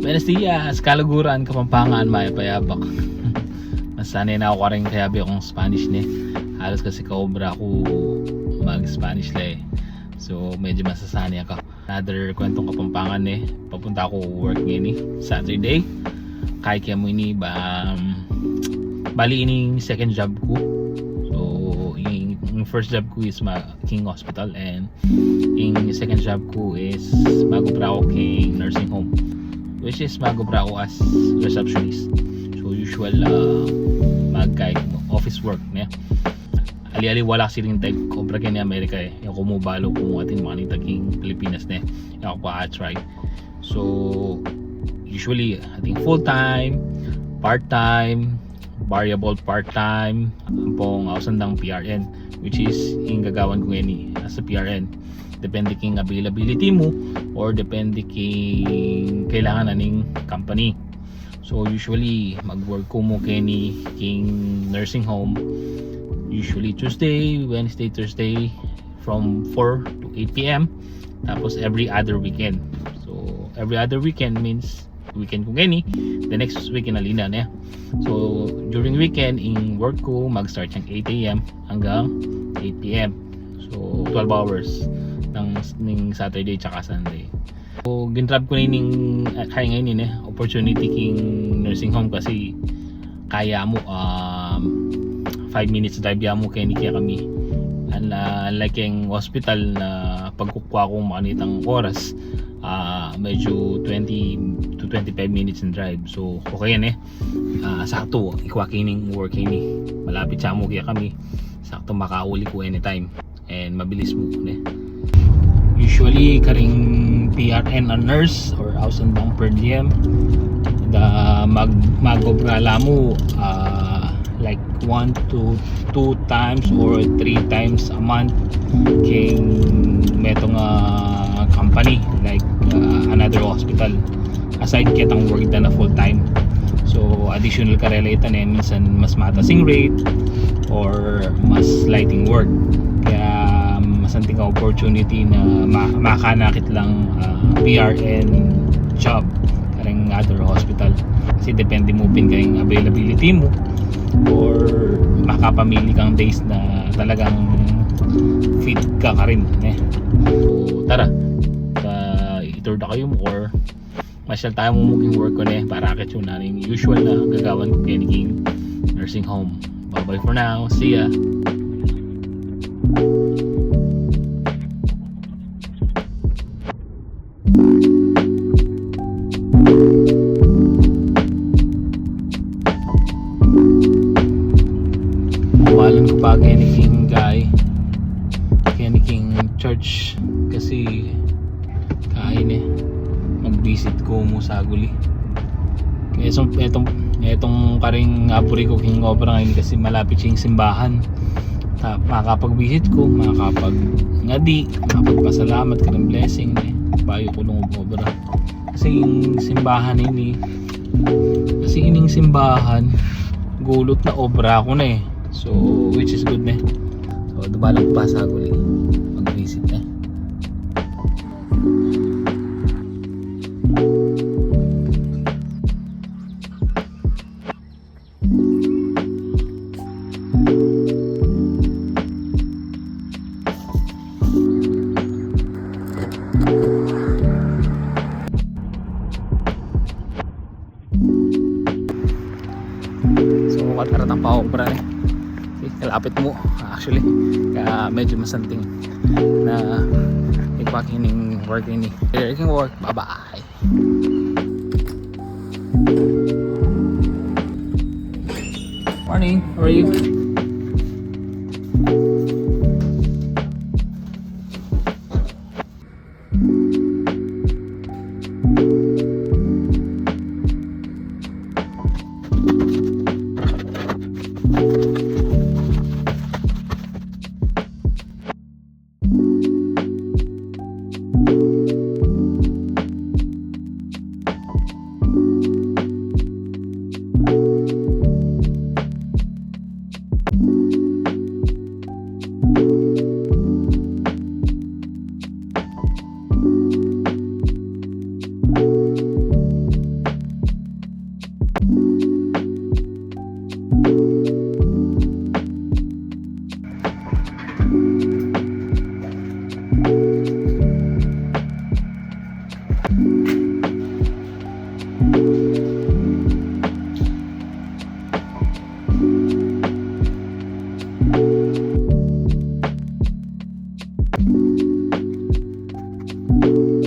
Buenos dias, Kalaguran, Kapampangan, Mayapayapak. Mas sanay na ako rin kaya akong Spanish ne. Halos kasi kaobra ako mag-Spanish la eh. So medyo masasanay ako. Another kwentong Kapampangan eh. Papunta ako work ngayon eh. Saturday. Kaya mo ini bali ining second job ko. So yung first job ko is King Hospital and yung second job ko is magobra ako King Nursing Home. Which is magobra ako as receptionist. So usual office work niya. Ali-ali wala siling tag kobra kaya ni Amerika eh. Yung kumubalo kung atin mga taging Pilipinas na yung ako pa try. So usually ating full time, part time, variable part time, pong ausandang PRN which is yung gagawan ko ngayon as a PRN. Depende king availability mo or depende king kailangan na ning company. So usually mag-work ko mo kini king nursing home usually Tuesday, Wednesday, Thursday from 4 to 8 p.m. Tapos every other weekend. So every other weekend means weekend ko gani, the next weekend alina na. So during weekend in work ko mag-start ng 8 a.m. hanggang 8 p.m. So 12 hours ng Saturday tsaka Sunday. So ginrab ko na yung kaya ngayon eh opportunity king nursing home kasi kaya mo 5 minutes drive ya mo kaya kami unlike yung hospital na pagkukuha ko makanitang oras medyo 20 to 25 minutes in drive. So okay yan eh sakto ikuha kining work ini malapit sa mo kaya kami sakto makauli ko anytime and mabilis mo eh. Usually karing PRN or nurse or ausandang per diem magobra mo like 1 to 2 times or 3 times a month king metong company like another hospital aside kitang work na full time. So additional karelatan eh minsan mas matasing rate or mas lighting work kaya masanting ka opportunity na makanakit lang PRN job karang other hospital kasi depende mo pin kayong availability mo or makapamili kang days na talagang fit ka rin eh. So tara itur na kayo mo or masyal tayo mo muging work ko na para akit yun na yung usual na gagawan ko kaya nursing home. Bye bye for now, see ya. Walan ko pa kay ni King Guy kay ni King Church kasi kain eh mag-visit ko mo sa guli kaya etong karing aburi ko King Opera ngayon kasi malapit yung simbahan makakapag-visit ko makakapag-ngadi makakapagpasalamat ka ng blessing eh bayo ko nung obra kasi yung simbahan ini kasi ining simbahan gulot na obra ko na eh. So which is good na. So dumalang pa sa guli mag-visit na. So kataratang pa obra eh. Kalapit mo actually kaya medyo masanting na ipagkining work ini work. Bye bye. Morning, how are you? Bye.